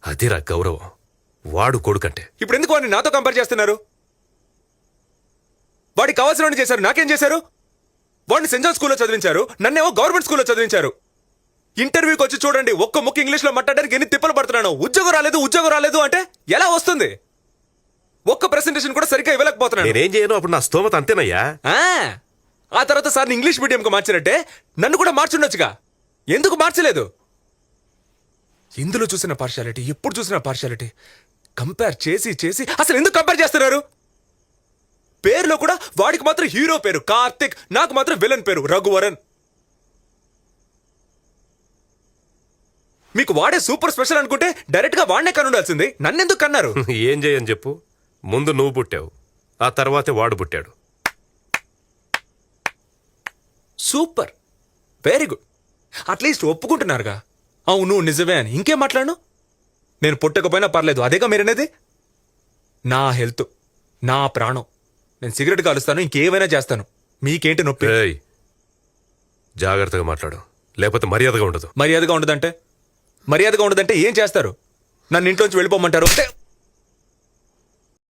అదిరా గౌరవం. వాడు కొడుకంటే. ఇప్పుడు ఎందుకు వాడిని నాతో కంపేర్ చేస్తున్నారు? వాడికి కావాల్సిన చేశారు, నాకేం చేశారు? వాడిని సెంట్ జాన్ స్కూల్లో చదివించారు, నన్నేమో గవర్నమెంట్ స్కూల్లో చదివించారు. ఇంటర్వ్యూకి వచ్చి చూడండి, ఒక్క ముక్క ఇంగ్లీష్లో మాట్లాడడానికి ఎన్ని తిప్పలు పడుతున్నాను. ఉద్యోగం రాలేదు అంటే ఎలా వస్తుంది? ఒక్క ప్రెసెంటేషన్ కూడా సరిగ్గా ఇవ్వలేకపోతున్నాను. నేనేం చేయను, అప్పుడు నా స్తోమత అంతేనయ్యా. ఆ తర్వాత సార్ని ఇంగ్లీష్ మీడియంకి మార్చారంటే నన్ను కూడా మార్చుండొచ్చుగా. ఎందుకు మార్చలేదు? ఇందులో చూసిన పార్షాలిటీ, ఎప్పుడు చూసిన పార్షాలిటీ. కంపేర్ చేసి చేసి అసలు ఎందుకు కంపేర్ చేస్తున్నారు? పేరులో కూడా వాడికి మాత్రం హీరో పేరు కార్తిక్, నాకు మాత్రం విలన్ పేరు రఘువరన్. మీకు వాడే సూపర్ స్పెషల్ అనుకుంటే డైరెక్ట్ గా వాడినే కనుండాల్సింది. నన్నెందుకు కన్నారు? ఏం చేయని చెప్పు. ముందు నువ్వు పుట్టావు, ఆ తర్వాతే వాడు పుట్టాడు. Super, very good. అట్లీస్ట్ ఒప్పుకుంటున్నారుగా. అవును నిజమే అని. ఇంకేం మాట్లాడను? నేను పుట్టకపోయినా పర్లేదు, అదేగా మీరనేది. నా హెల్త్, నా ప్రాణం. నేను సిగరెట్ కాలుస్తాను, ఇంకేమైనా చేస్తాను. మీకేంటి నొప్పి? జాగ్రత్తగా మాట్లాడు, లేకపోతే మర్యాదగా ఉండదు. మర్యాదగా ఉండదంటే ఏం చేస్తారు? నన్ను ఇంట్లోంచి వెళ్ళిపోమంటారు అంటే